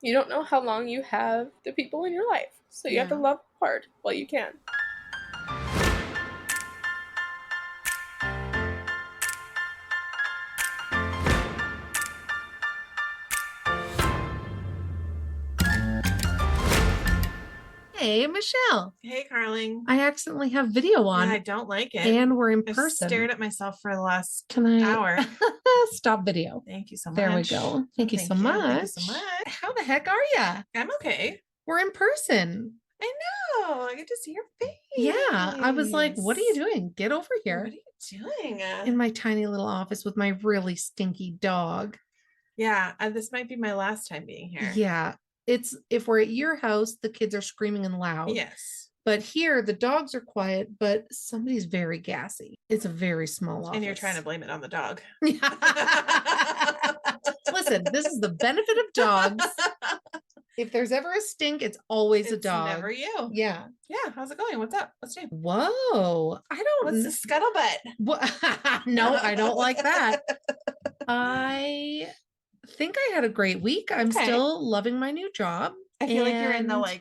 You don't know how long you have the people in your life. So you have to Yeah. love hard while you can. Hey, Michelle. Hey, Carling. I accidentally have video Yeah, on I don't like it. and we're in I've person. stared at myself for the last Can I hour. stop video? Thank you so much. There we go. Thank you so much. Thank you so much. How the heck are ya? I'm okay. We're in person. I know. I get to see your face. Yeah. I was like, what are you doing? Get over here. What are you doing? In my tiny little office with my really stinky dog. Yeah, this might be my last time being here. Yeah. It's if we're at your house, the kids are screaming and loud. Yes. But here the dogs are quiet, but somebody's very gassy. It's a very small office. And you're trying to blame it on the dog. Listen, this is the benefit of dogs. If there's ever a stink, it's always a dog. Never you. Yeah. Yeah. How's it going? What's up? What's new? Whoa. I don't What's the scuttlebutt? No, I don't like that. I think I had a great week. I'm still loving my new job. I feel like you're in the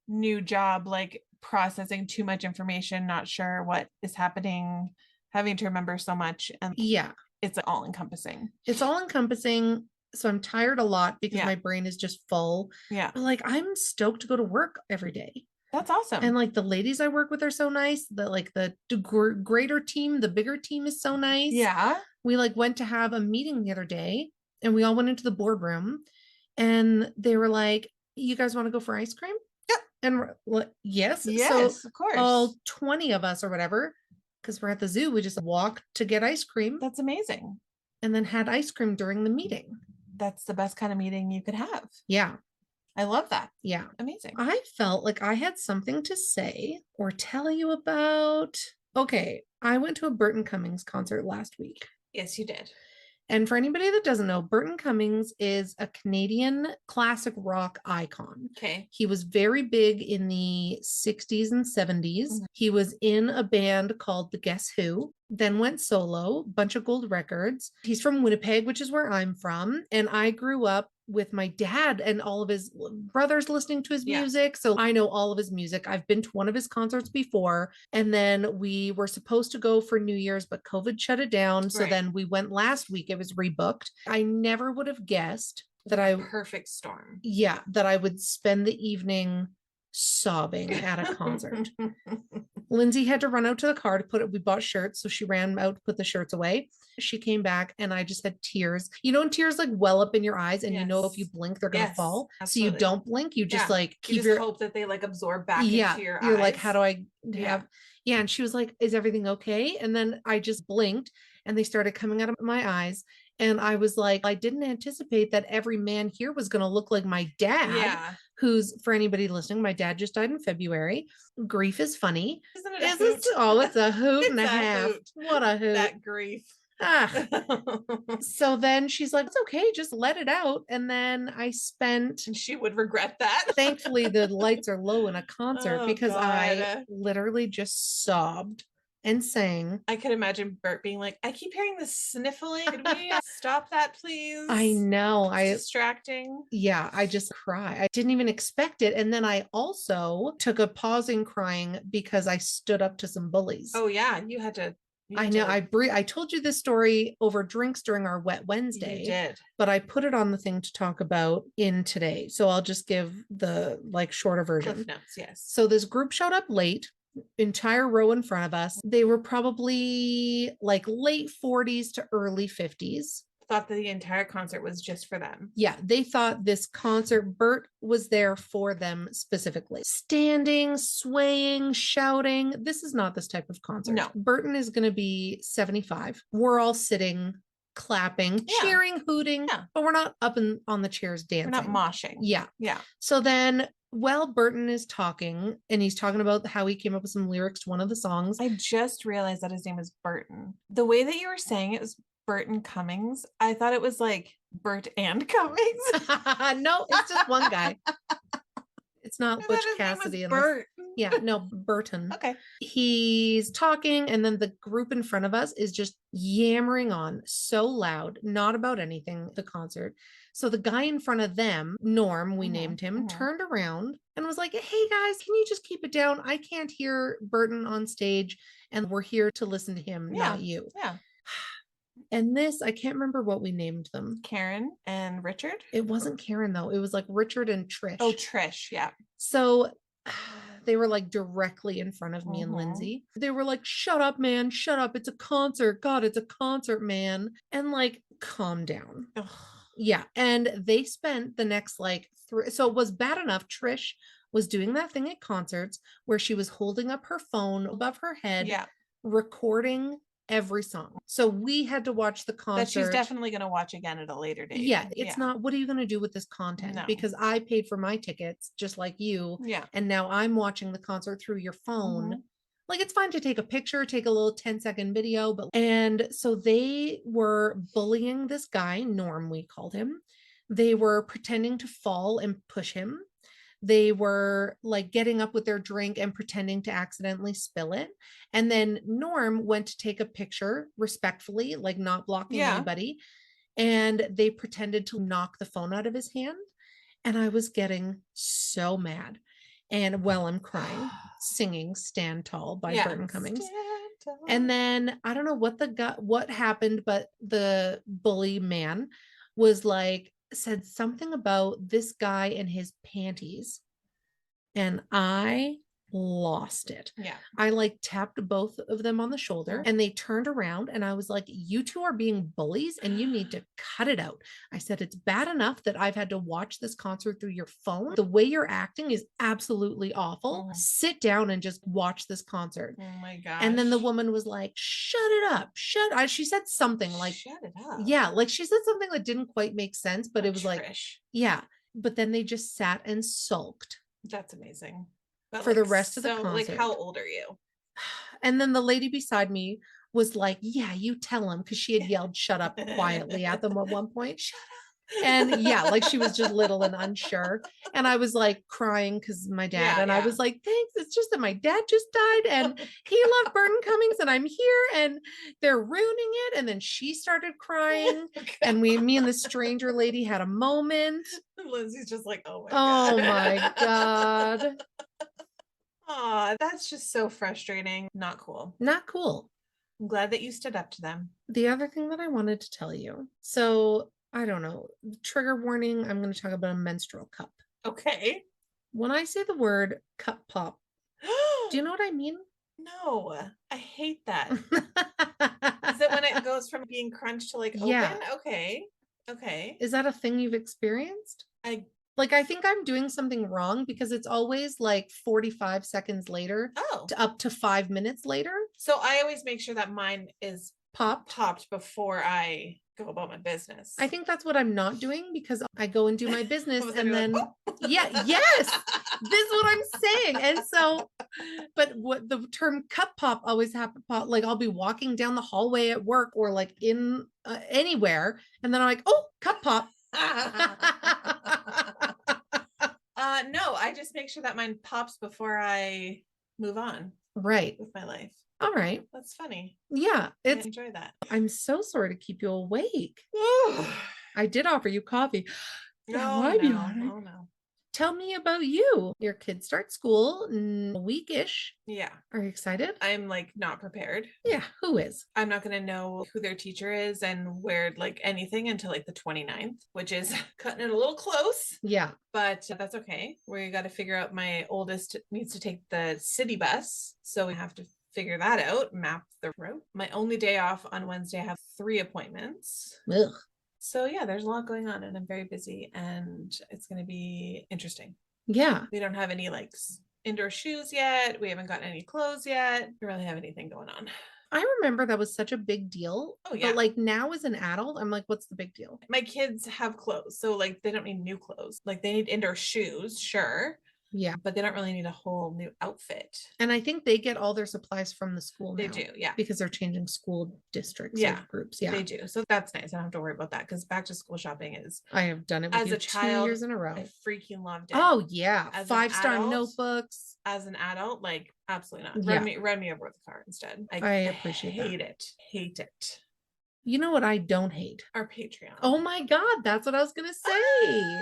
new job, processing too much information, not sure what is happening, having to remember so much. And yeah, it's all encompassing. So I'm tired a lot because my brain is just full. Yeah. But I'm stoked to go to work every day. That's awesome. And the ladies I work with are so nice. The greater team, the bigger team is so nice. Yeah. We went to have a meeting the other day and we all went into the boardroom and they were like, you guys want to go for ice cream? Yeah. And yes. Yes, so of course. All 20 of us or whatever, because we're at the zoo, we just walked to get ice cream. That's amazing. And then had ice cream during the meeting. That's the best kind of meeting you could have. Yeah. I love that. Yeah. Amazing. I felt like I had something to say or tell you about. Okay. I went to a Burton Cummings concert last week. Yes, you did. And for anybody that doesn't know, Burton Cummings is a Canadian classic rock icon. Okay. He was very big in the 60s and 70s. Mm-hmm. He was in a band called the Guess Who, then went solo, bunch of gold records. He's from Winnipeg, which is where I'm from. And I grew up with my dad and all of his brothers listening to his music. So I know all of his music. I've been to one of his concerts before. And then we were supposed to go for New Year's, but COVID shut it down. So then we went last week. It was rebooked. I never would have guessed that perfect storm. Yeah, that I would spend the evening sobbing at a concert. Lindsay had to run out to the car to we bought shirts. So she ran out to put the shirts away. She came back and I just had tears. And tears well up in your eyes and if you blink, they're going to fall. Absolutely. So you don't blink. You just keep your hope that they absorb back into your eyes. You're like, how do I have? Yeah. And she was like, is everything okay? And then I just blinked and they started coming out of my eyes. And I was like, I didn't anticipate that every man here was going to look like my dad. Yeah. Who's, for anybody listening, my dad just died in February. Grief is funny. Isn't it? It's a hoot and a half. Hoot. What a hoot. That grief. So then she's like, it's okay, just let it out. And then and she would regret that. Thankfully, the lights are low in a concert because I literally just sobbed and sang. I could imagine Bert being like, I keep hearing this sniffling. Could we stop that, please? I know. It's distracting. Yeah, I just cry. I didn't even expect it. And then I also took a pause in crying because I stood up to some bullies. Oh, yeah. You had to. I know. I told you this story over drinks during our Wet Wednesday. You did. But I put it on the thing to talk about in today. So I'll just give the shorter version. Cliff notes, yes. So this group showed up late. Entire row in front of us. They were probably late 40s to early 50s. Thought that the entire concert was just for them. Yeah, they thought this concert, Bert was there for them specifically. Standing, swaying, shouting. This is not this type of concert. No. Burton is going to be 75. We're all sitting, clapping, cheering, hooting, but we're not up on the chairs dancing. We're not moshing. Yeah. Yeah. So then Burton is talking and he's talking about how he came up with some lyrics to one of the songs. I just realized that his name is Burton. The way that you were saying it was Burton Cummings. I thought it was like Bert and Cummings. No, it's just one guy. It's not Butch Cassidy. Burton. Yeah, no, Burton. Okay. He's talking, and then the group in front of us is just yammering on so loud, not about anything, the concert. So the guy in front of them, Norm, we named him, turned around and was like, hey guys, can you just keep it down? I can't hear Burton on stage, and we're here to listen to him, not you. Yeah. And this, I can't remember what we named them. Karen and Richard? It wasn't Karen, though. It was like Richard and Trish. Oh, Trish. Yeah. So they were like directly in front of me and Lindsay. They were like, shut up, man. Shut up. It's a concert. God, it's a concert, man. And like, calm down. Ugh. Yeah. And they spent the next like so it was bad enough. Trish was doing that thing at concerts where she was holding up her phone above her head, recording every song. So we had to watch the concert. That she's definitely going to watch again at a later date. Yeah, it's not, what are you going to do with this content? No. Because I paid for my tickets just like you. Yeah. And now I'm watching the concert through your phone. Like, it's fine to take a picture, take a little 10-second video, and so they were bullying this guy, Norm, we called him. They were pretending to fall and push him. They were like getting up with their drink and pretending to accidentally spill it. And then Norm went to take a picture respectfully, like not blocking anybody. And they pretended to knock the phone out of his hand. And I was getting so mad. And while I'm crying, singing Stand Tall by Burton Cummings. And then I don't know what happened, but the bully man was like, said something about this guy and his panties, and I lost it. Yeah. I like tapped both of them on the shoulder and they turned around and I was like, you two are being bullies and you need to cut it out. I said, it's bad enough that I've had to watch this concert through your phone. The way you're acting is absolutely awful. Sit down and just watch this concert. Oh my gosh. And then the woman was like, shut it up. She said something like, shut it up. Yeah. Like she said something that didn't quite make sense, but it was like, yeah. But then they just sat and sulked. That's amazing. But for the rest of the concert. Like, how old are you? And then the lady beside me was like, yeah, you tell him, because she had yelled shut up quietly at them at one point. Shut up. And yeah, like she was just little and unsure. And I was like crying because my dad, I was like, thanks. It's just that my dad just died and he loved Burton Cummings and I'm here and they're ruining it. And then she started crying and me and the stranger lady had a moment. Lindsay's just like, oh my God. Oh, that's just so frustrating. Not cool. Not cool. I'm glad that you stood up to them. The other thing that I wanted to tell you. So, I don't know. Trigger warning. I'm going to talk about a menstrual cup. Okay. When I say the word cup pop, do you know what I mean? No, I hate that. Is it when it goes from being crunched to like open? Okay. Okay. Is that a thing you've experienced? I think I'm doing something wrong because it's always like 45 seconds later to up to 5 minutes later. So I always make sure that mine is popped before I go about my business. I think that's what I'm not doing because I go and do my business and then yes, this is what I'm saying. And so, but what the term cup pop always happen, like I'll be walking down the hallway at work or like in anywhere. And then I'm like, oh, cup pop. No, I just make sure that mine pops before I move on. Right. With my life. All right. That's funny. Yeah. I enjoy that. I'm so sorry to keep you awake. I did offer you coffee. Oh, no. Tell me about you. Your kids start school in a week-ish. Yeah. Are you excited? I'm like not prepared. Yeah. Who is? I'm not going to know who their teacher is and where like anything until like the 29th, which is cutting it a little close. Yeah. But that's okay. We got to figure out, my oldest needs to take the city bus. So we have to figure that out, map the route. My only day off on Wednesday, I have 3 appointments. Ugh. So yeah, there's a lot going on and I'm very busy and it's going to be interesting. Yeah. We don't have any like indoor shoes yet. We haven't gotten any clothes yet. We don't really have anything going on. I remember that was such a big deal. Oh yeah. But like now as an adult, I'm like, what's the big deal? My kids have clothes. So like they don't need new clothes. Like they need indoor shoes. Sure. Yeah. but they don't really need a whole new outfit. And I think they get all their supplies from the school They now. do, yeah. Because they're changing school districts Yeah, or groups. Yeah. They do. So that's nice. I don't have to worry about that because back to school shopping is, I have done it with as you a 2 child, years in a row. I freaking loved it. Oh yeah. As an 5-star adult- notebooks. As an adult, like absolutely not. Yeah. Run me over with a car instead. I appreciate that. hate it. Hate it. You know what I don't hate? Our Patreon. Oh my God, that's what I was gonna say.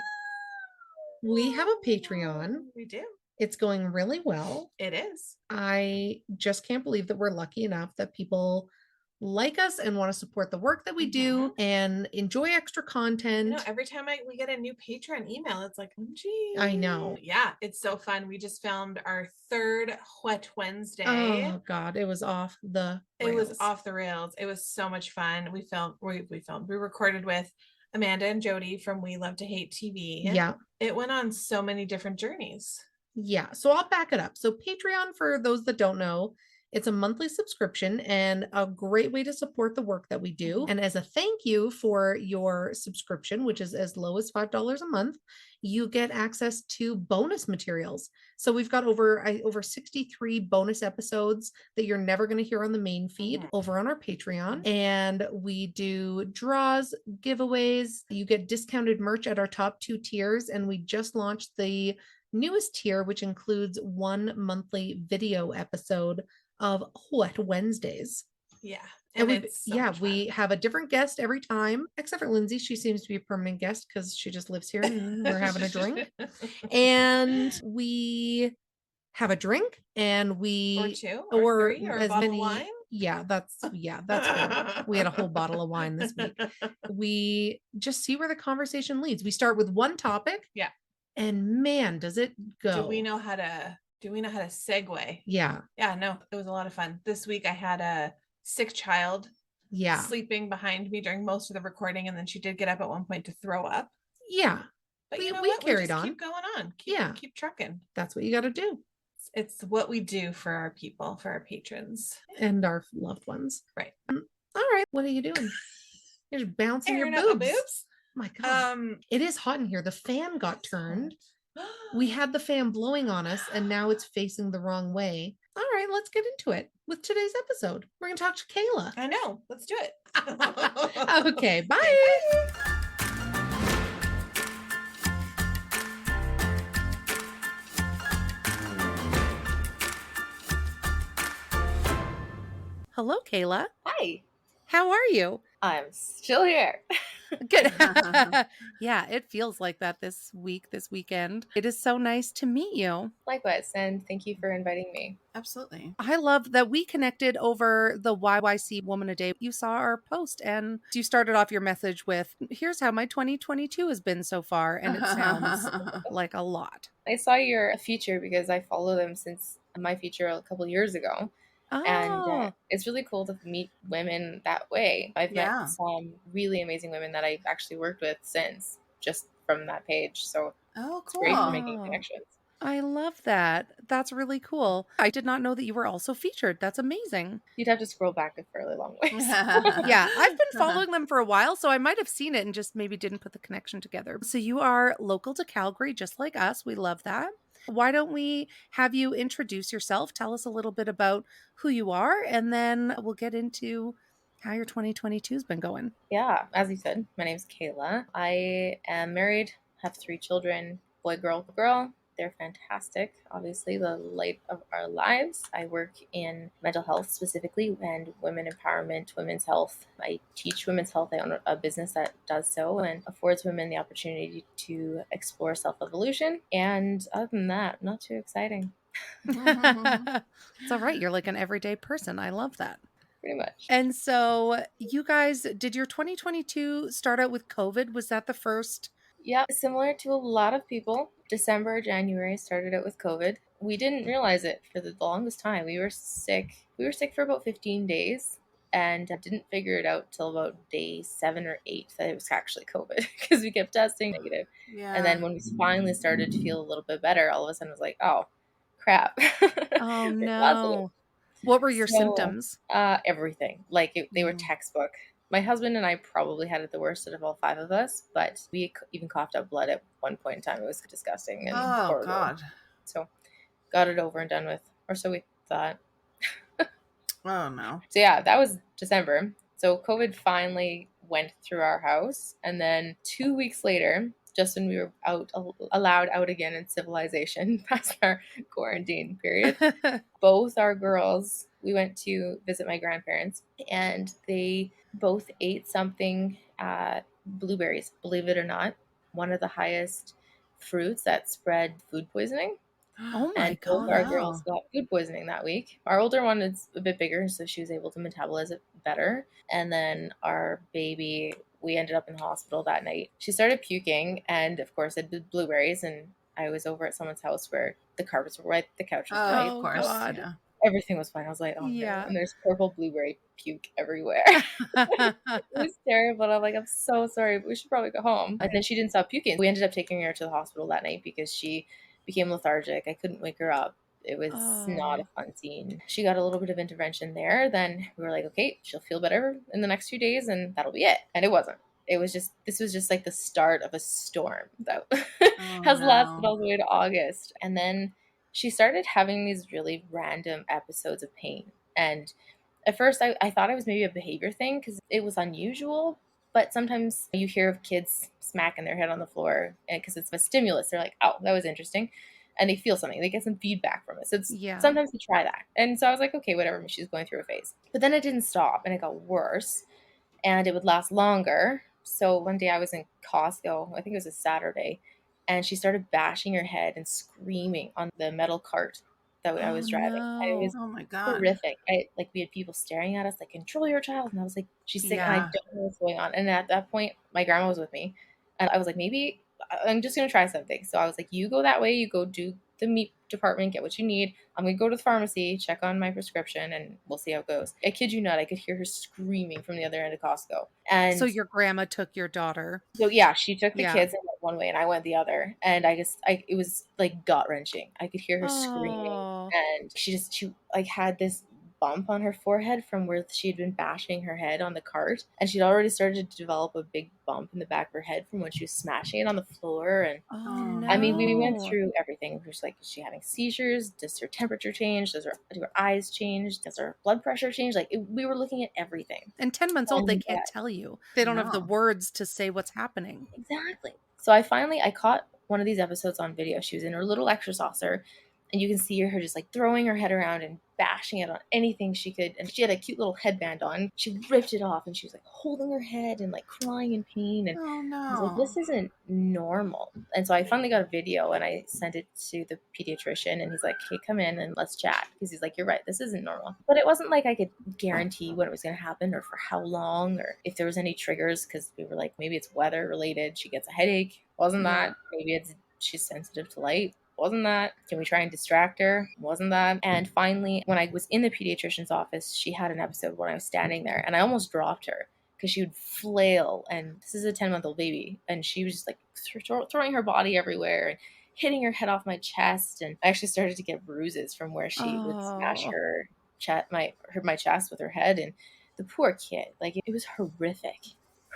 We have a Patreon. We do. It's going really well. It is. I just can't believe that we're lucky enough that people like us and want to support the work that we do and enjoy extra content. You know, every time we get a new Patreon email, it's like, OMG. I know. Yeah, it's so fun. We just filmed our third Wet Wednesday. Oh God, it was off the rails. It was off the rails. It was so much fun. We recorded with Amanda and Jody from We Love to Hate TV. Yeah. It went on so many different journeys. Yeah. So I'll back it up. So Patreon, for those that don't know, it's a monthly subscription and a great way to support the work that we do. And as a thank you for your subscription, which is as low as $5 a month, you get access to bonus materials. So we've got over 63 bonus episodes that you're never going to hear on the main feed over on our Patreon. And we do draws, giveaways. You get discounted merch at our top 2 tiers. And we just launched the newest tier, which includes 1 monthly video episode of Wet Wednesdays. Yeah. And we have a different guest every time, except for Lindsay. She seems to be a permanent guest because she just lives here and we're having a drink. And we have a drink and or 2 or 3 or as a bottle many of wine. Yeah, that's good. We had a whole bottle of wine this week. We just see where the conversation leads. We start with one topic. Yeah. And man, does it go. Do we know how to segue? Yeah. Yeah, no, it was a lot of fun. This week I had a sick child sleeping behind me during most of the recording, and then she did get up at one point to throw up. Yeah. But we what? Carried on. Keep going on. Keep trucking. That's what you got to do. It's what we do for our people, for our patrons. And our loved ones. Right. All right. What are you doing? You're just bouncing your boobs. My God. It is hot in here. The fan got turned. We had the fan blowing on us and now it's facing the wrong way. All right, let's get into it with today's episode. We're going to talk to Kayla. I know. Let's do it. Okay, bye. Hello, Kayla. Hi. How are you? I'm still here. Good. Yeah, it feels like that this weekend. It is so nice to meet you. Likewise, and thank you for inviting me. Absolutely. I love that we connected over the YYC Woman a Day. You saw our post and you started off your message with, here's how my 2022 has been so far. And it sounds like a lot. I saw your feature because I follow them since my feature a couple years ago. Oh. And it's really cool to meet women that way. I've met some really amazing women that I've actually worked with since, just from that page. So it's great for making connections. I love that. That's really cool. I did not know that you were also featured. That's amazing. You'd have to scroll back a fairly long way. Yeah, I've been following them for a while, so I might have seen it and just maybe didn't put the connection together. So you are local to Calgary, just like us. We love that. Why don't we have you introduce yourself? Tell us a little bit about who you are, and then we'll get into how your 2022 has been going. Yeah, as you said, my name's Kayla. I am married, have 3 children, boy, girl. They're fantastic. Obviously, the light of our lives. I work in mental health specifically and women empowerment, women's health. I teach women's health. I own a business that does so and affords women the opportunity to explore self-evolution. And other than that, not too exciting. It's all right. You're like an everyday person. I love that. Pretty much. And so you guys, did your 2022 start out with COVID? Was that the first? Yeah, similar to a lot of people. December, January started out with COVID. We didn't realize it for the longest time. We were sick. We were sick for about 15 days and didn't figure it out till about day 7 or 8 that it was actually COVID because we kept testing negative. Yeah. And then when we finally started to feel a little bit better, all of a sudden it was like, oh, crap. Oh, no. What were your symptoms? Everything. Like they were textbook. My husband and I probably had it the worst out of all 5 of us, but we even coughed up blood at one point in time. It was disgusting and horrible. God. So got it over and done with, or so we thought. Oh no. So yeah, that was December. So COVID finally went through our house, and then 2 weeks later, just when we were allowed out again in civilization past our quarantine period, both our girls, we went to visit my grandparents, and they both ate something, blueberries, believe it or not, one of the highest fruits that spread food poisoning. Oh my And both our girls God. got food poisoning that week. Our older one is a bit bigger, so she was able to metabolize it better. And then our baby, we ended up in the hospital that night. She started puking, and of course, it did blueberries. And I was over at someome's house where the carpets were white, the couch was Oh, white, of Oh, course. God. Yeah. everything was fine. I was like, oh no. Yeah. And there's purple blueberry puke everywhere. It was terrible. I'm like, I'm so sorry, but we should probably go home. And then she didn't stop puking. We ended up taking her to the hospital that night because she became lethargic. I couldn't wake her up. It was not a Oh. fun scene. She got a little bit of intervention there. Then we were like, okay, she'll feel better in the next few days, and that'll be it. And it wasn't. It was just, this was just like the start of a storm that Oh, has lasted no. all the way to August. And then she started having these really random episodes of pain. And at first, I thought it was maybe a behavior thing because it was unusual. But sometimes you hear of kids smacking their head on the floor because it's a stimulus. They're like, oh, that was interesting. And they feel something. They get some feedback from it. So it's, Yeah. sometimes you try that. And so I was like, okay, whatever. She's going through a phase. But then it didn't stop and it got worse and it would last longer. So one day I was in Costco, I think it was a Saturday, and she started bashing her head and screaming on the metal cart that I was Oh, driving. And it was no. Oh my God. horrific. We had people staring at us like, control your child. And I was like, she's sick and I Yeah. don't know what's going on. And at that point, my grandma was with me. And I was like, maybe I'm just going to try something. So I was like, you go that way, you go do the meat department, get what you need. I'm going to go to the pharmacy, check on my prescription, and we'll see how it goes. I kid you not, I could hear her screaming from the other end of Costco. And So your grandma took your daughter. so yeah, she took the Yeah. kids and went one way and I went the other. And it was like gut wrenching. I could hear her screaming. Oh. And she like had this bump on her forehead from where she had been bashing her head on the cart. And she'd already started to develop a big bump in the back of her head from when she was smashing it on the floor. And Oh, Oh. I mean, we went no. through everything. We were just like, is she having seizures? Does her temperature change? Do her eyes change? Does her blood pressure change? We were looking at everything. And 10 months old, they And can't tell you. They don't have the No. words to say what's happening. exactly. So I caught one of these episodes on video. She was in her little extra saucer, and you can see her just like throwing her head around and bashing it on anything she could. And she had a cute little headband on. She ripped it off and she was like holding her head and like crying in pain. And Oh I was like, no. this isn't normal. And so I finally got a video and I sent it to the pediatrician, and he's like, hey, come in and let's chat. Because he's like, you're right, this isn't normal. But it wasn't like I could guarantee when it was going to happen or for how long or if there was any triggers, because we were like, maybe it's weather related. She gets a headache. Wasn't that? Maybe she's sensitive to light. Wasn't that? Can we try and distract her? Wasn't that? And finally, when I was in the pediatrician's office, she had an episode when I was standing there and I almost dropped her because she would flail. And this is a 10-month-old baby. And she was just like throwing her body everywhere and hitting her head off my chest. And I actually started to get bruises from where she would smash her my chest with her head. And the poor kid, like, it was horrific.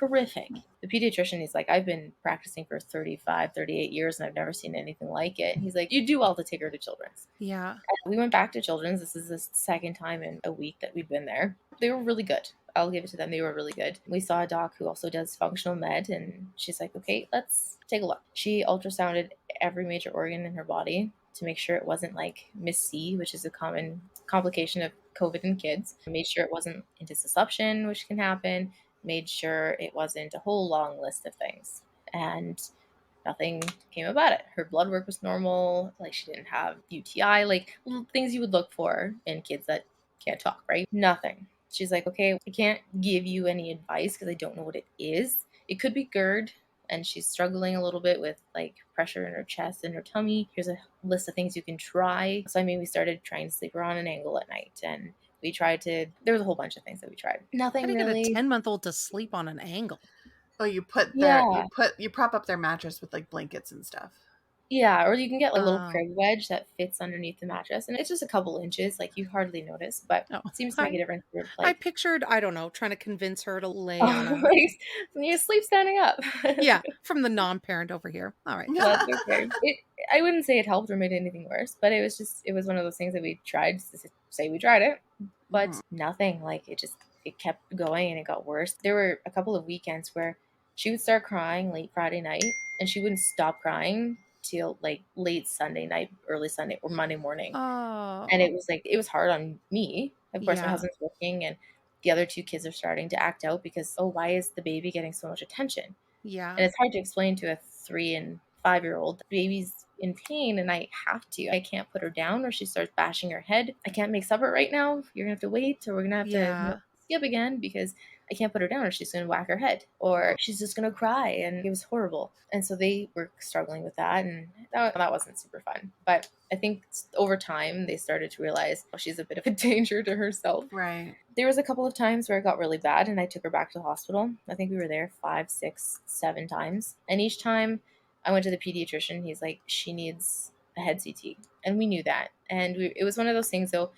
The pediatrician, he's like, I've been practicing for 38 years and I've never seen anything like it. And he's like, you do well to take her to Children's. Yeah. And we went back to Children's. This is the second time in a week that we've been there. They were really good. I'll give it to them. They were really good. We saw a doc who also does functional med, and she's like, okay, let's take a look. She ultrasounded every major organ in her body to make sure it wasn't like Miss C, which is a common complication of COVID in kids. Made sure it wasn't intussusception, which can happen. Made sure it wasn't a whole long list of things. And nothing came about it. Her blood work was normal. Like, she didn't have UTI, like things you would look for in kids that can't talk, right? Nothing. She's like, okay, I can't give you any advice because I don't know what it is. It could be GERD, and she's struggling a little bit with like pressure in her chest and her tummy. Here's a list of things you can try. So we started trying to sleep her on an angle at night, and we tried to, there was a whole bunch of things that we tried. Nothing How do you really. get a 10-month-old to sleep on an angle? Oh, you prop up their mattress with like blankets and stuff. Yeah, or you can get like a little Oh. crib wedge that fits underneath the mattress, and it's just a couple inches, like you hardly notice, but it seems to make a difference. I pictured, I don't know, trying to convince her to lay oh, on a... like, you sleep standing up. Yeah, from the non-parent over here. All right. That's okay. I wouldn't say it helped or made anything worse, but it was one of those things that we tried to say we tried it, but nothing. Like it kept going and it got worse. There were a couple of weekends where she would start crying late Friday night and she wouldn't stop crying till like late Sunday night, early Sunday or Monday morning. Oh. And it was hard on me. Of course, my Yeah. husband's working and the other two kids are starting to act out because, oh, why is the baby getting so much attention? Yeah. And it's hard to explain to a 3 and 5-year-old. The baby's in pain and I can't put her down or she starts bashing her head. I can't make supper right now. You're going to have to wait or we're going to have to skip again because I can't put her down or she's going to whack her head or she's just going to cry. And it was horrible. And so they were struggling with that. And that wasn't super fun. But I think over time, they started to realize, oh, she's a bit of a danger to herself. Right. There was a couple of times where it got really bad and I took her back to the hospital. I think we were there 5, 6, 7 times. And each time I went to the pediatrician, he's like, she needs a head CT. And we knew that. And it was one of those things, though,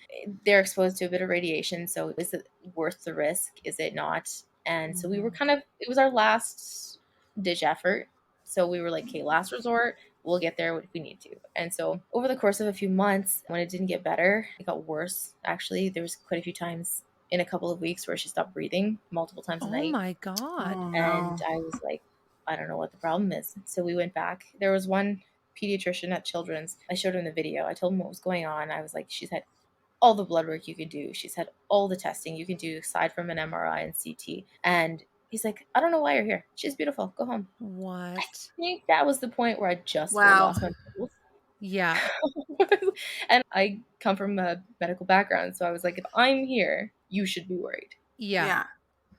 they're exposed to a bit of radiation. So is it worth the risk? Is it not? And so we were it was our last ditch effort. So we were like, okay, last resort. We'll get there if we need to. And so over the course of a few months, when it didn't get better, it got worse. Actually, there was quite a few times in a couple of weeks where she stopped breathing multiple times a night. Oh my God. Oh, And no. I was like, I don't know what the problem is. So we went back. There was one pediatrician at Children's. I showed him the video. I told him what was going on. I was like, she's had all the blood work you could do. She's had all the testing you can do aside from an MRI and CT. And he's like, I don't know why you're here. She's beautiful. Go home. What? I think that was the point where I just Wow. lost my cool. Yeah. And I come from a medical background. So I was like, if I'm here, you should be worried. Yeah.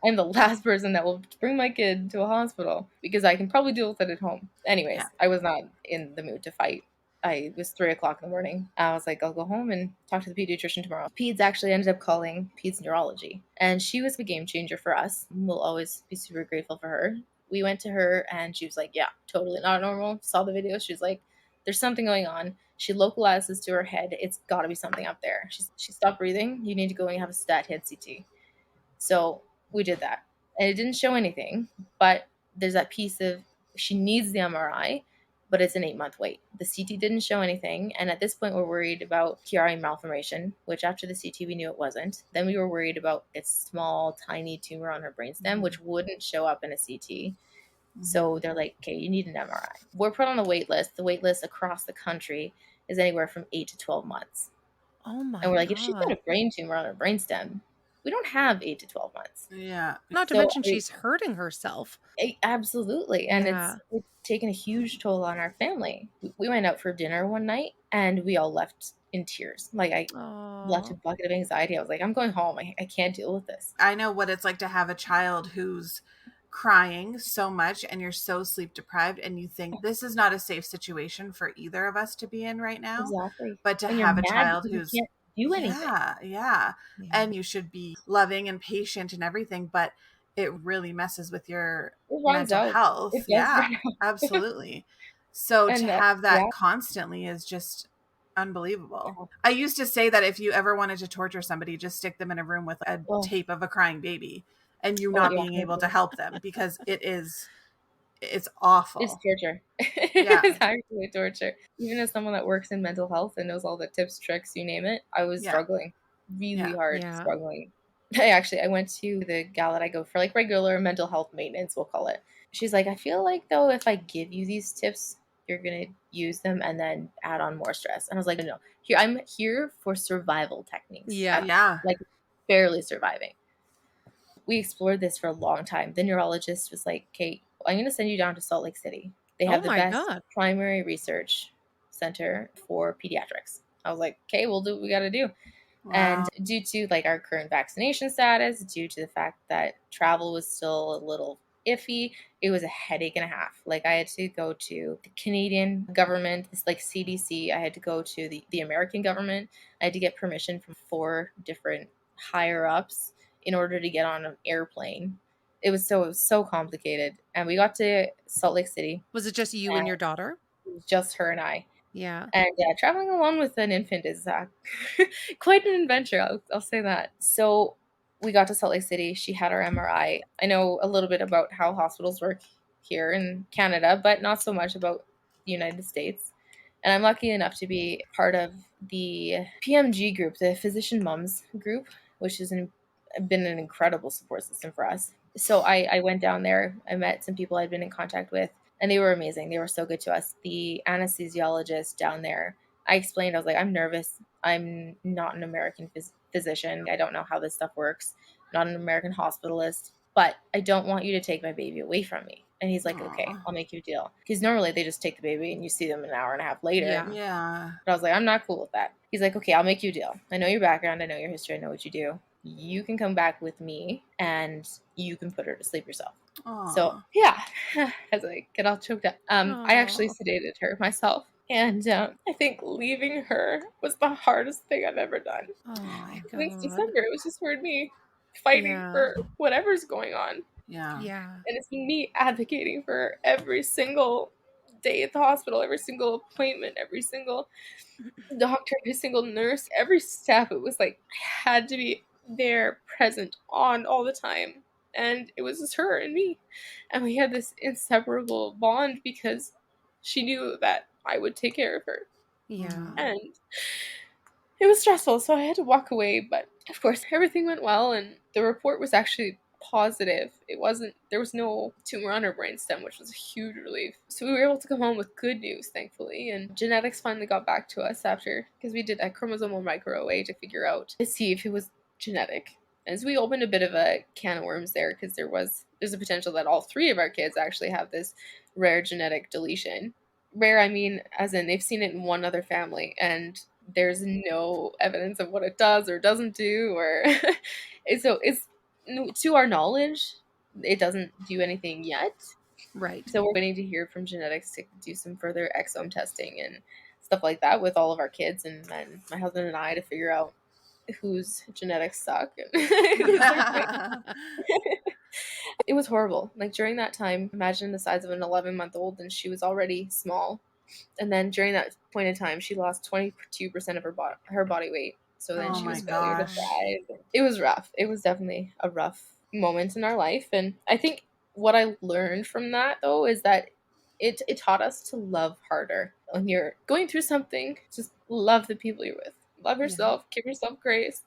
I'm the last person that will bring my kid to a hospital because I can probably deal with it at home. Anyways, I was not in the mood to fight. It was 3:00 in the morning. I was like, I'll go home and talk to the pediatrician tomorrow. Peds actually ended up calling Peds Neurology. And she was a game changer for us. We'll always be super grateful for her. We went to her and she was like, yeah, totally not normal. Saw the video. She was like, there's something going on. She localizes to her head. It's got to be something up there. She stopped breathing. You need to go and have a stat head CT. So we did that. And it didn't show anything, but there's that piece of she needs the MRI, but it's an 8-month wait. The CT didn't show anything. And at this point, we're worried about PRI malformation, which after the CT, we knew it wasn't. Then we were worried about a small, tiny tumor on her brainstem, which wouldn't show up in a CT. So they're like, okay, you need an MRI. We're put on the wait list. The wait list across the country is anywhere from 8 to 12 months. Oh my God. And we're like, if she's got a brain tumor on her brainstem, we don't have 8 to 12 months. Yeah. Not to mention she's hurting herself. Absolutely. And it's taken a huge toll on our family. We went out for dinner one night and we all left in tears. Like I left a bucket of anxiety. I was like, I'm going home. I can't deal with this. I know what it's like to have a child who's crying so much and you're so sleep deprived and you think this is not a safe situation for either of us to be in right now. Exactly. But to have a child who's do anything. Yeah. And you should be loving and patient and everything, but it really messes with your mental health. Absolutely. So to have that constantly is just unbelievable. I used to say that if you ever wanted to torture somebody, just stick them in a room with a tape of a crying baby and you not being able to help them because it's awful. It's torture. It's actually torture. Even as someone that works in mental health and knows all the tips, tricks, you name it, I was struggling really hard, struggling. I went to the gal that I go for like regular mental health maintenance, we'll call it. She's like, I feel like though, if I give you these tips, you're going to use them and then add on more stress. And I was like, no, I'm here for survival techniques. Like barely surviving. We explored this for a long time. The neurologist was like, Kate, I'm going to send you down to Salt Lake City. They have the best primary research center for pediatrics. I was like, okay, we'll do what we got to do. Wow. And due to like our current vaccination status, due to the fact that travel was still a little iffy, it was a headache and a half. Like I had to go to the Canadian government, it's like CDC. I had to go to the American government. I had to get permission from 4 different higher ups in order to get on an airplane. It was so complicated. And we got to Salt Lake City. Was it just you and your daughter? It was just her and I. Yeah. And traveling along with an infant is quite an adventure. I'll say that. So we got to Salt Lake City. She had our MRI. I know a little bit about how hospitals work here in Canada, but not so much about the United States. And I'm lucky enough to be part of the PMG group, the Physician Moms group, which has been an incredible support system for us. So I went down there. I met some people I'd been in contact with, and they were amazing. They were so good to us. The anesthesiologist down there, I explained, I was like, I'm nervous. I'm not an American physician. I don't know how this stuff works. I'm not an American hospitalist, but I don't want you to take my baby away from me. And he's like, okay, I'll make you a deal. Because normally they just take the baby and you see them an hour and a half later. Yeah. But I was like, I'm not cool with that. He's like, okay, I'll make you a deal. I know your background. I know your history. I know what you do. You can come back with me and you can put her to sleep yourself. Aww. So yeah, I was like, get all choked up. I actually sedated her myself. And I think leaving her was the hardest thing I've ever done. Oh my God. Since December, it was just for me fighting for whatever's going on. Yeah. And it's me advocating for every single day at the hospital, every single appointment, every single doctor, every single nurse, every step. It was like I had to be there, present, on all the time. And it was just her and me. And we had this inseparable bond because she knew that I would take care of her. Yeah. And it was stressful, so I had to walk away. But of course, everything went well, and the report was actually positive. There was no tumor on her brainstem, which was a huge relief. So we were able to come home with good news, thankfully. And genetics finally got back to us because we did a chromosomal microarray to see if it was genetic. And so we opened a bit of a can of worms there because there's a potential that all three of our kids actually have this rare genetic deletion. Rare, I mean, as in they've seen it in one other family, and there's no evidence of what it does or doesn't do, or so it's to our knowledge, it doesn't do anything yet. Right. So we're waiting to hear from genetics to do some further exome testing and stuff like that with all of our kids, and then my husband and I to figure out whose genetics suck. It was horrible. Like during that time, imagine the size of an 11-month-old, and she was already small. And then during that point in time, she lost 22% of her body weight. So then she was failure to thrive. It was rough. It was definitely a rough moment in our life. And I think what I learned from that, though, is that it taught us to love harder. When you're going through something, just love the people you're with. Love yourself. Give yourself grace.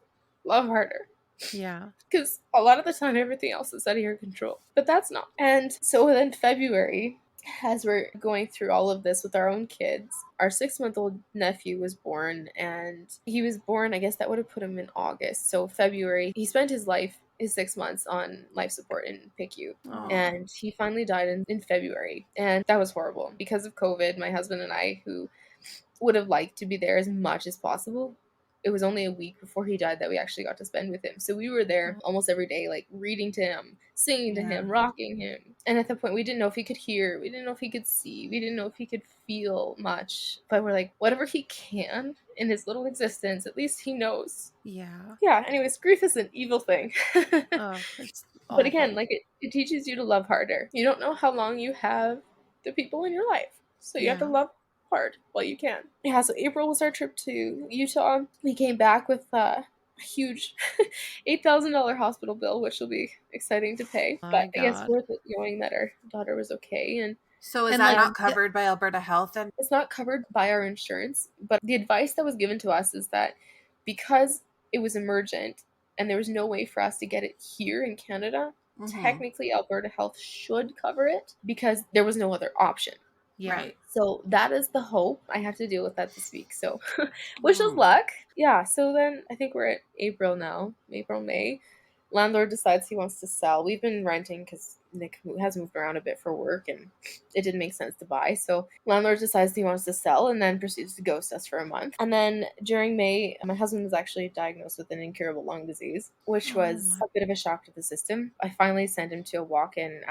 Love harder. Yeah. Because a lot of the time, everything else is out of your control. But that's not. And so then February, as we're going through all of this with our own kids, our 6-month-old nephew was born, and he was born, I guess that would have put him in August. So February, he spent his 6 months on life support in PICU. And he finally died in February. And that was horrible. Because of COVID, my husband and I, who would have liked to be there as much as possible, it was only a week before he died that we actually got to spend with him. So we were there almost every day, like reading to him, singing to him, rocking him. And at that point, we didn't know if he could hear. We didn't know if he could see. We didn't know if he could feel much. But we're like, whatever he can in his little existence, at least he knows. Yeah. Yeah. Anyways, grief is an evil thing. It's but again, like it teaches you to love harder. You don't know how long you have the people in your life. So you have to love hard while you can. Yeah, so April was our trip to Utah. We came back with a huge $8,000 hospital bill, which will be exciting to pay. But I guess worth it knowing that our daughter was okay. And so is that not covered by Alberta Health? And it's not covered by our insurance, but the advice that was given to us is that because it was emergent and there was no way for us to get it here in Canada, technically Alberta Health should cover it because there was no other option. Yeah. Right. So that is the hope. I have to deal with that this week. So wish us luck. Yeah. So then I think we're at April now. April, May. Landlord decides he wants to sell. We've been renting because Nick has moved around a bit for work and it didn't make sense to buy. So landlord decides he wants to sell and then proceeds to ghost us for a month. And then during May, my husband was actually diagnosed with an incurable lung disease, which was a bit of a shock to the system. I finally sent him to a walk-in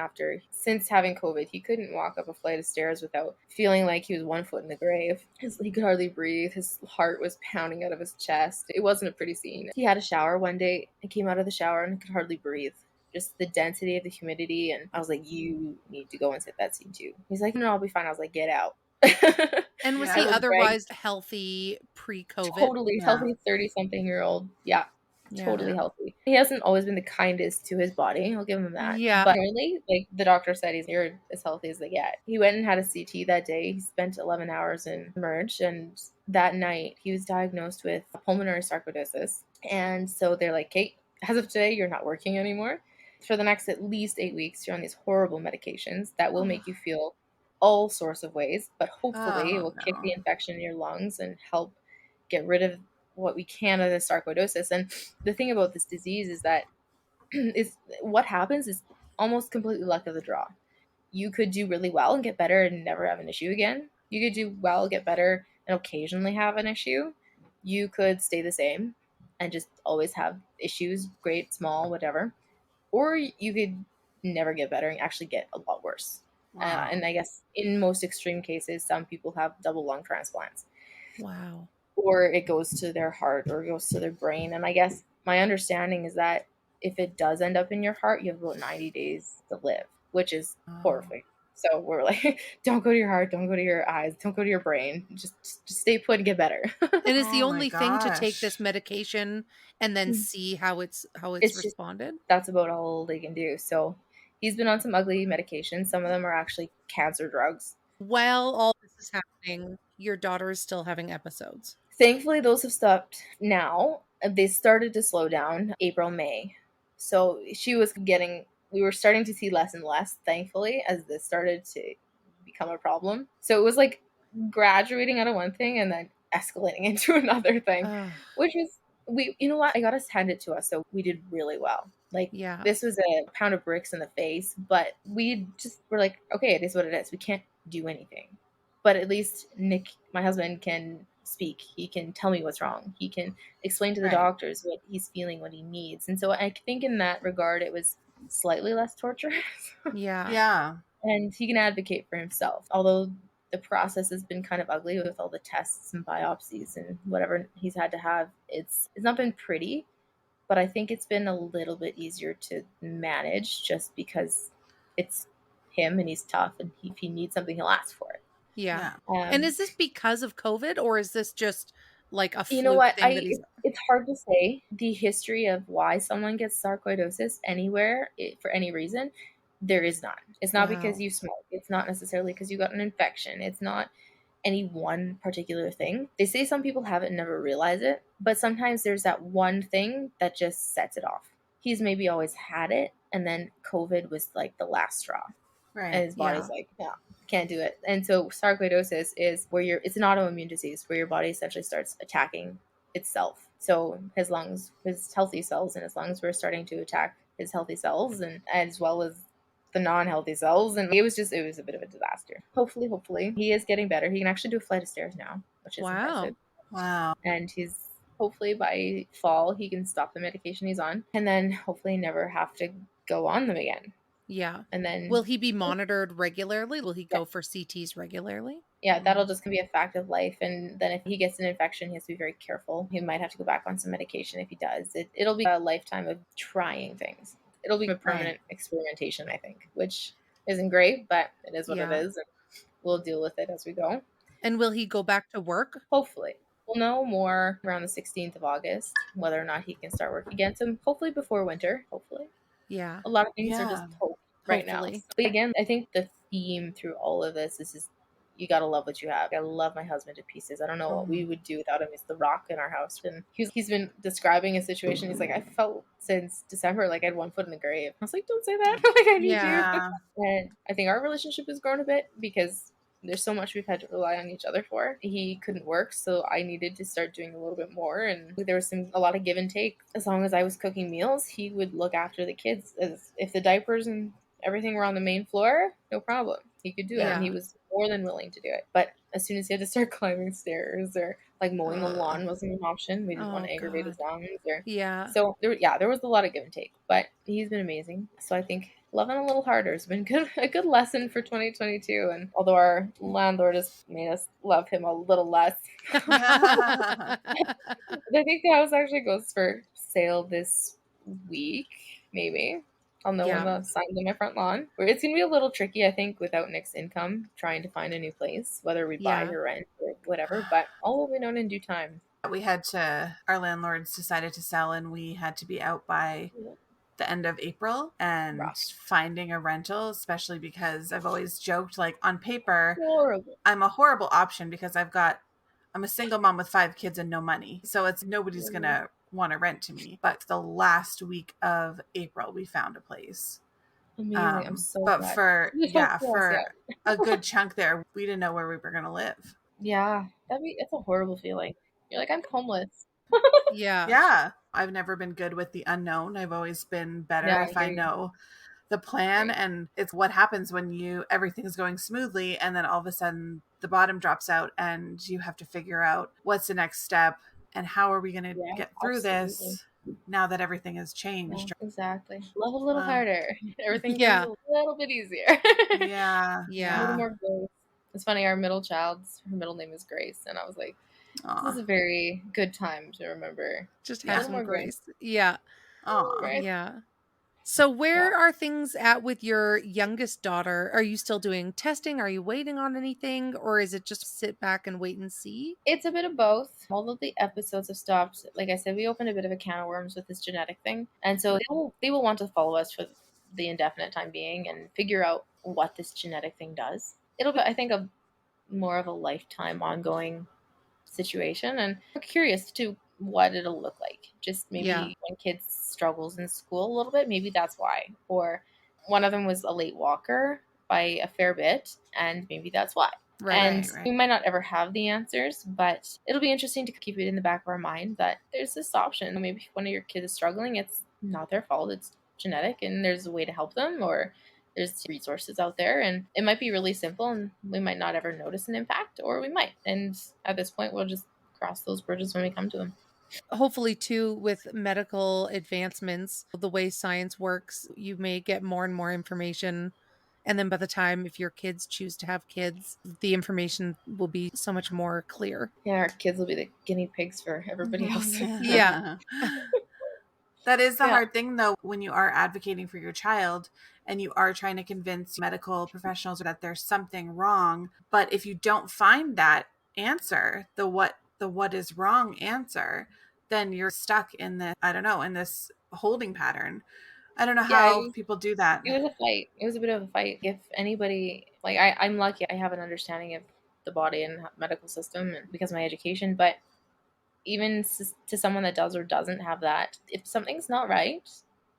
since having COVID, he couldn't walk up a flight of stairs without feeling like he was 1 foot in the grave. He could hardly breathe. His heart was pounding out of his chest. It wasn't a pretty scene. He had a shower one day. I came out of the shower and could hardly breathe. Just the density of the humidity. And I was like, you need to go and sit that scene too. He's like, no, I'll be fine. I was like, get out. And was he otherwise healthy pre-COVID? Totally healthy 30-something-year-old. Yeah. totally healthy. He hasn't always been the kindest to his body. I'll give him that. Yeah. But really, like the doctor said, you're as healthy as they get. He went and had a CT that day. He spent 11 hours in Merge, and that night he was diagnosed with pulmonary sarcoidosis. And so they're like, Kate, as of today, you're not working anymore. For the next at least 8 weeks, you're on these horrible medications that will make you feel all sorts of ways, but hopefully it will kick the infection in your lungs and help get rid of what we can of the sarcoidosis. And the thing about this disease is that is what happens is almost completely luck of the draw. You could do really well and get better and never have an issue again. You could do well, get better, and occasionally have an issue. You could stay the same and just always have issues, great, small, whatever. Or you could never get better and actually get a lot worse. Wow. And I guess in most extreme cases, some people have double lung transplants. Wow. Or it goes to their heart or it goes to their brain. And I guess my understanding is that if it does end up in your heart, you have about 90 days to live, which is horrific. So we're like, don't go to your heart, don't go to your eyes, don't go to your brain. Just stay put and get better. And is the only thing to take this medication and then see how it's responded? That's about all they can do. So he's been on some ugly medications. Some of them are actually cancer drugs. While all this is happening, your daughter is still having episodes. Thankfully, those have stopped now. They started to slow down April, May. So we were starting to see less and less, thankfully, as this started to become a problem. So it was like graduating out of one thing and then escalating into another thing, which was, you know what? I got to hand it to us. So we did really well. Like, this was a pound of bricks in the face, but we just were like, okay, it is what it is. We can't do anything. But at least Nick, my husband, can speak. He can tell me what's wrong. He can explain to the doctors what he's feeling, what he needs. And so I think in that regard, it was slightly less torturous. Yeah. And he can advocate for himself. Although the process has been kind of ugly with all the tests and biopsies and whatever he's had to have. It's not been pretty, but I think it's been a little bit easier to manage just because it's him and he's tough, and if he needs something, he'll ask for it. Yeah. And is this because of COVID, or is this just like a fluke you know what thing it's hard to say the history of why someone gets sarcoidosis anywhere for any reason. There is none. It's not because you smoke. It's not necessarily because you got an infection. It's not any one particular thing. They say some people have it and never realize it, but sometimes there's that one thing that just sets it off. He's maybe always had it, and then COVID was like the last straw. Right. And his body's like, yeah, can't do it. And so sarcoidosis is where it's an autoimmune disease where your body essentially starts attacking itself. So his healthy cells in his lungs were starting to attack his healthy cells, and as well as the non-healthy cells. And it was a bit of a disaster. Hopefully he is getting better. He can actually do a flight of stairs now, which is impressive. Wow. And he's hopefully by fall he can stop the medication he's on, and then hopefully never have to go on them again. Yeah. And then will he be monitored regularly? Will he go for CTs regularly? Yeah, that'll just be a fact of life. And then if he gets an infection, he has to be very careful. He might have to go back on some medication if he does. It'll be a lifetime of trying things. It'll be a permanent experimentation, I think, which isn't great, but it is what it is. And we'll deal with it as we go. And will he go back to work? Hopefully. We'll know more around the 16th of August, whether or not he can start work again. So hopefully before winter, hopefully. Yeah. A lot of things are just hope right now. But again, I think the theme through all of this is you gotta love what you have. I love my husband to pieces. I don't know what we would do without him. He's the rock in our house. And he's been describing a situation. He's like, I felt since December like I had one foot in the grave. I was like, don't say that. Like, I need you. And I think our relationship has grown a bit because there's so much we've had to rely on each other for. He couldn't work, so I needed to start doing a little bit more, and there was a lot of give and take. As long as I was cooking meals, he would look after the kids. As if the diapers and everything were on the main floor, no problem. He could do it, and he was more than willing to do it. But as soon as he had to start climbing stairs or like mowing the lawn wasn't an option, we didn't want to aggravate his lungs. So there was a lot of give and take, but he's been amazing. So I think loving a little harder has been a good lesson for 2022. And although our landlord has made us love him a little less, I think the house actually goes for sale this week, maybe. I'll know when the sign's on my front lawn. It's going to be a little tricky, I think, without Nick's income, trying to find a new place, whether we buy or rent or whatever, but all will be known in due time. Our landlords decided to sell, and we had to be out by the end of April, and finding a rental, especially because I've always joked, like, on paper, I'm a horrible option because I'm a single mom with 5 kids and no money. So it's nobody's going to want to rent to me. But the last week of April, we found a place. Amazing. I'm so but glad. for a good chunk there, we didn't know where we were going to live. Yeah. It's a horrible feeling. You're like, I'm homeless. Yeah. I've never been good with the unknown. I've always been better if I know the plan. Right. And it's what happens when everything's going smoothly and then all of a sudden the bottom drops out and you have to figure out what's the next step and how are we going to get through this now that everything has changed. Yeah, exactly. Love a little harder. Everything gets a little bit easier. Yeah. A little more grace. It's funny, her middle name is Grace, and I was like, this is a very good time to remember. Just have some grace. Yeah. Grace. Yeah. So where are things at with your youngest daughter? Are you still doing testing? Are you waiting on anything? Or is it just sit back and wait and see? It's a bit of both. All of the episodes have stopped. Like I said, we opened a bit of a can of worms with this genetic thing. And so they will want to follow us for the indefinite time being and figure out what this genetic thing does. It'll be, I think, more of a lifetime ongoing situation. And I'm curious to what it'll look like. Just maybe when kids struggles in school a little bit, maybe that's why. Or one of them was a late walker by a fair bit, and maybe that's why. We might not ever have the answers, but it'll be interesting to keep it in the back of our mind that there's this option. Maybe if one of your kids is struggling, it's not their fault. It's genetic, and there's a way to help them, or there's resources out there, and it might be really simple, and we might not ever notice an impact, or we might. And at this point, we'll just cross those bridges when we come to them. Hopefully, too, with medical advancements, the way science works, you may get more and more information. And then by the time, if your kids choose to have kids, the information will be so much more clear. Yeah, our kids will be the guinea pigs for everybody else. Yeah. That is the hard thing, though, when you are advocating for your child and you are trying to convince medical professionals that there's something wrong. But if you don't find that answer, the what is wrong answer, then you're stuck in this holding pattern. I don't know how people do that. It was a fight. It was a bit of a fight. If anybody, like, I'm lucky I have an understanding of the body and medical system because of my education, but even to someone that does or doesn't have that, if something's not right,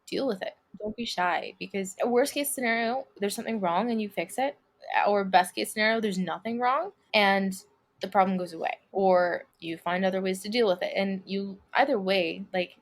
deal with it. Don't be shy, because worst case scenario, there's something wrong and you fix it. Or best case scenario, there's nothing wrong and the problem goes away. Or you find other ways to deal with it. And either way, like,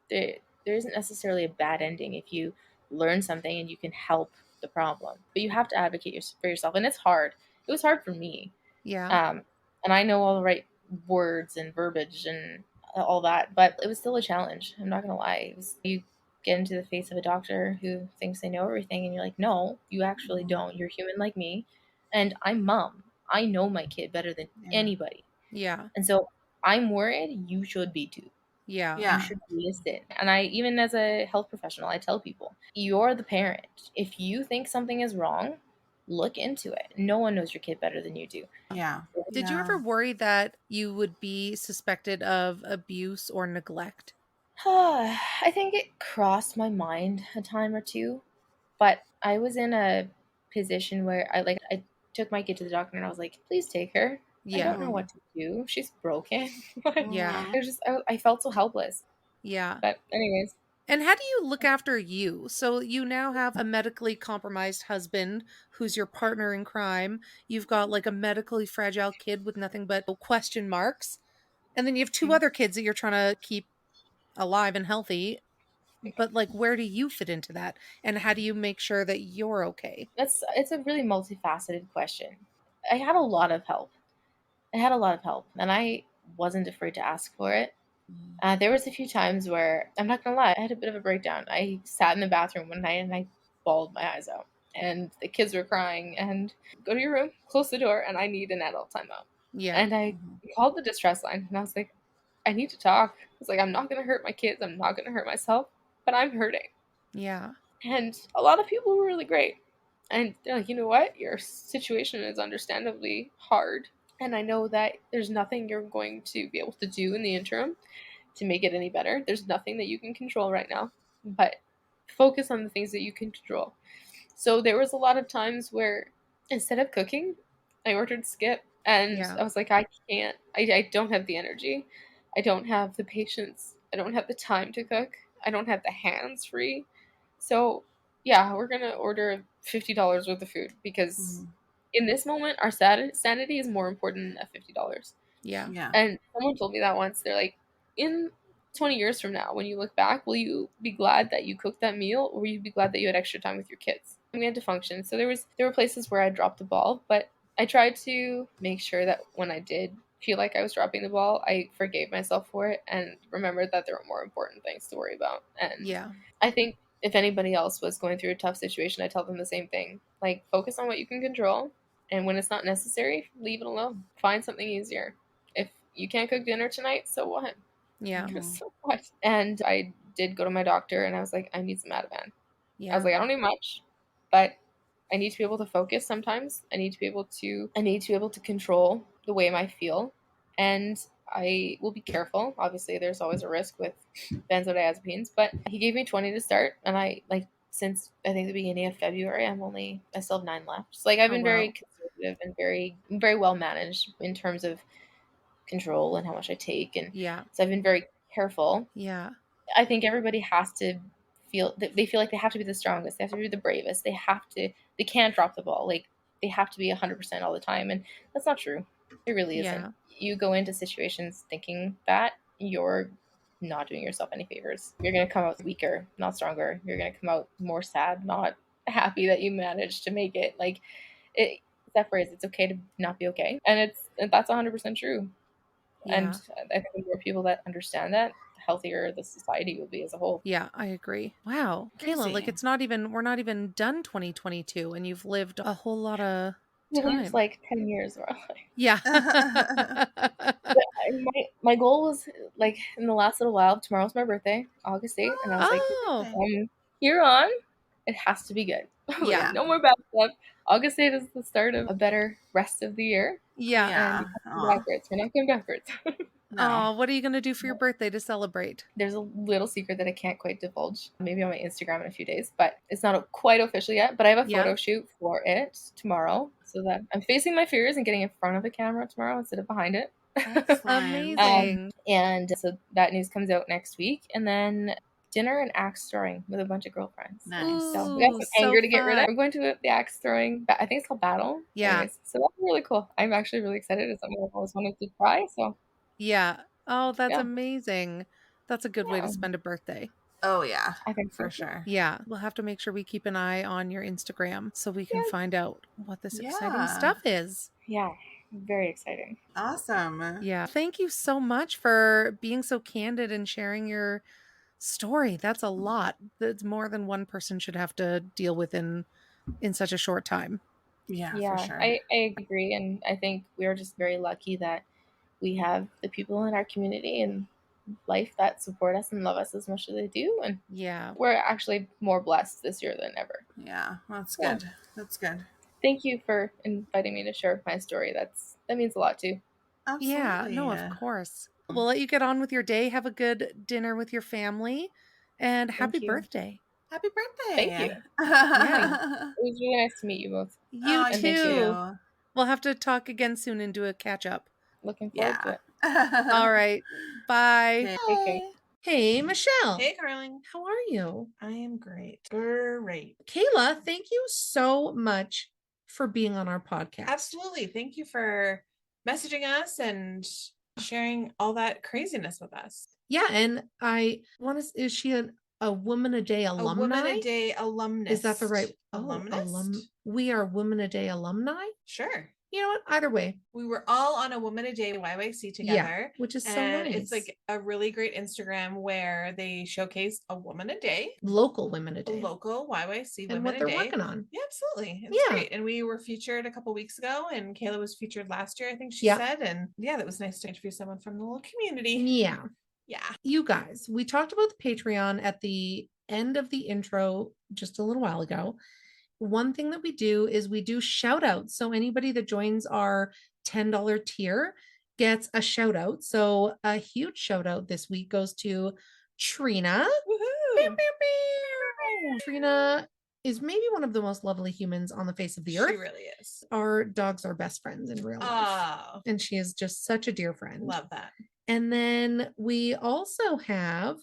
there isn't necessarily a bad ending if you learn something and you can help the problem. But you have to advocate for yourself. And it's hard. It was hard for me. Yeah. And I know all the right words and verbiage and all that, but it was still a challenge. I'm not going to lie. You get into the face of a doctor who thinks they know everything, and you're like, no, you actually don't. You're human like me, and I'm mom. I know my kid better than anybody. Yeah. And so I'm worried. You should be too. Yeah. You should listen. And even as a health professional, I tell people, you're the parent. If you think something is wrong, look into it. No one knows your kid better than you do. Yeah. Did you ever worry that you would be suspected of abuse or neglect? I think it crossed my mind a time or two, but I was in a position where I took my kid to the doctor and I was like, please take her. I don't know what to do. She's broken. Yeah. I felt so helpless. Yeah. But anyways. And how do you look after you? So you now have a medically compromised husband who's your partner in crime. You've got like a medically fragile kid with nothing but question marks. And then you have 2 other kids that you're trying to keep alive and healthy. But like, where do you fit into that? And how do you make sure that you're okay? It's a really multifaceted question. I had a lot of help. And I wasn't afraid to ask for it. There was a few times where, I'm not gonna lie, I had a bit of a breakdown. I sat in the bathroom one night and I bawled my eyes out. And the kids were crying, and go to your room, close the door, and I need an adult timeout. Yeah. And I called the distress line and I was like, I need to talk. I was like, I'm not gonna hurt my kids, I'm not gonna hurt myself, but I'm hurting. Yeah. And a lot of people were really great. And they're like, you know what? Your situation is understandably hard. And I know that there's nothing you're going to be able to do in the interim to make it any better. There's nothing that you can control right now. But focus on the things that you can control. So there was a lot of times where instead of cooking, I ordered skip. And I was like, I can't. I don't have the energy. I don't have the patience. I don't have the time to cook. I don't have the hands free. So yeah, we're gonna order $50 worth of food because in this moment, our sanity is more important than $50. Yeah. And someone told me that once. They're like, in 20 years from now, when you look back, will you be glad that you cooked that meal, or will you be glad that you had extra time with your kids? And we had to function. So there were places where I dropped the ball, but I tried to make sure that when I did feel like I was dropping the ball, I forgave myself for it and remembered that there were more important things to worry about. And I think if anybody else was going through a tough situation, I tell them the same thing. Like, focus on what you can control, and when it's not necessary, leave it alone. Find something easier. If you can't cook dinner tonight, so what? Yeah. So what? And I did go to my doctor, and I was like, I need some Ativan. I was like, I don't need much, but I need to be able to focus sometimes. I need to be able to control the way I feel, and I will be careful. Obviously, there's always a risk with benzodiazepines, but he gave me 20 to start, and I since I think the beginning of February, I still have 9 left. So I've been very conservative and very well managed in terms of control and how much I take, and so I've been very careful. I think everybody has to feel that they feel like they have to be the strongest, they have to be the bravest, they can't drop the ball, like they have to be 100% all the time, and that's not true. It really isn't. You go into situations thinking that, you're not doing yourself any favors. You're going to come out weaker, not stronger. You're going to come out more sad, not happy that you managed to make it. That phrase, it's okay to not be okay, and that's 100% true. And I think the more people that understand that, the healthier the society will be as a whole. Yeah, I agree. Wow. Kayla, we're not even done 2022 and you've lived a whole lot of time. It's like 10 years of our life. Yeah. my goal was in the last little while, tomorrow's my birthday, August 8th, and I was from here on, it has to be good. No more bad stuff. August 8th is the start of a better rest of the year. And we're not going backwards. No. What are you going to do for your birthday to celebrate? There's a little secret that I can't quite divulge. Maybe on my Instagram in a few days, but it's not quite official yet. But I have a photo shoot for it tomorrow, so that I'm facing my fears and getting in front of the camera tomorrow instead of behind it. Amazing. And so that news comes out next week, and then dinner and axe throwing with a bunch of girlfriends. Nice. So we got some anger to get rid of. We're going to the axe throwing. I think it's called Battle. Yeah. Anyways, so that's really cool. I'm actually really excited. It's something I've always wanted to try. So. Yeah. Oh, that's amazing. That's a good way to spend a birthday. Oh, yeah. I think for sure. Yeah. We'll have to make sure we keep an eye on your Instagram so we can find out what this exciting stuff is. Yeah. Very exciting. Awesome. Yeah. Thank you so much for being so candid and sharing your story. That's a lot. That's more than one person should have to deal with in such a short time. Yeah, for sure. I agree. And I think we are just very lucky that we have the people in our community and life that support us and love us as much as they do. And we're actually more blessed this year than ever. Yeah, that's good. Yeah. That's good. Thank you for inviting me to share my story. That means a lot too. Absolutely. Yeah, no, of course. We'll let you get on with your day. Have a good dinner with your family, and happy birthday. Happy birthday. Thank you. It was really nice to meet you both. You too. We'll have to talk again soon and do a catch up. Looking forward to it. All right. Bye. Okay. Hey, Michelle. Hey, Carling. How are you? I am great. Great. Kayla, thank you so much for being on our podcast. Absolutely. Thank you for messaging us and sharing all that craziness with us. Yeah, and is she a Woman a Day alumni? A Woman a Day alumnus. Is that the right? Alumnus? We are Woman a Day alumni? Sure. You know what? Either way. We were all on a Woman a Day YYC together. Which is so nice. It's like a really great Instagram where they showcase a woman a day. Local women a day. Local YYC women a day. And what they're working on. Yeah, absolutely. It's great. And we were featured a couple weeks ago, and Kayla was featured last year, I think she said. And that was nice to interview someone from the little community. Yeah. Yeah. You guys, we talked about the Patreon at the end of the intro just a little while ago. One thing that we do is we do shout outs. So anybody that joins our $10 tier gets a shout out. So a huge shout out this week goes to Trina. Pew, pew, pew. Trina is maybe one of the most lovely humans on the face of the earth. She really is. Our dogs are best friends in real life. And she is just such a dear friend. Love that. And then we also have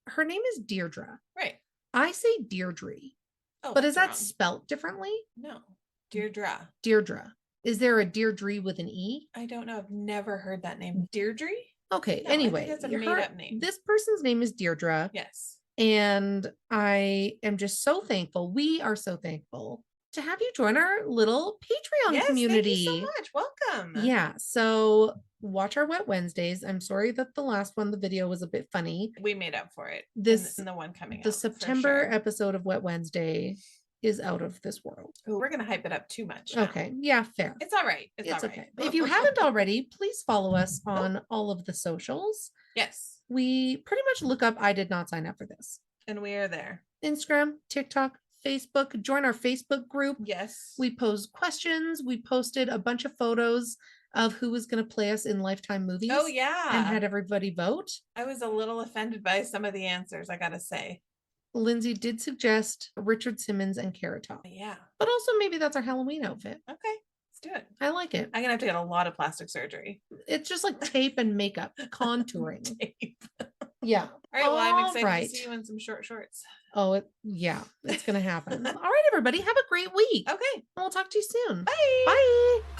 her name is Deirdre. Right. I say Deirdre. Oh, but is that wrong. spelt differently? No. Deirdre. Deirdre. Is there a Deirdre with an E? I don't know. I've never heard that name. Deirdre? Okay. No, anyway, that's a made-up name. This person's name is Deirdre. Yes. And I am just so thankful. We are so thankful to have you join our little Patreon community. Thank you so much. Welcome. Yeah. So watch our Wet Wednesdays. I'm sorry that the last one, the video was a bit funny. We made up for it. This in the one coming the out. September episode of Wet Wednesday is out of this world. Ooh, we're gonna hype it up too much. Now. Okay. Yeah, fair. It's all right. It's all okay. right. If you haven't already, please follow us on all of the socials. Yes. We pretty much look up I did not sign up for this. And we are there. Instagram, TikTok, Facebook. Join our Facebook group. Yes. We pose questions. We posted a bunch of photos of who was going to play us in Lifetime movies. Oh, yeah. And had everybody vote. I was a little offended by some of the answers, I gotta say. Lindsay did suggest Richard Simmons and Carrot Top. Yeah. But also maybe that's our Halloween outfit. Okay. Let's do it. I like it. I'm gonna have to get a lot of plastic surgery. It's just like tape and makeup, contouring. Tape. Yeah. All right. Well, I'm excited to see you in some short shorts. Oh, yeah. It's going to happen. All right, everybody. Have a great week. Okay. We'll talk to you soon. Bye. Bye.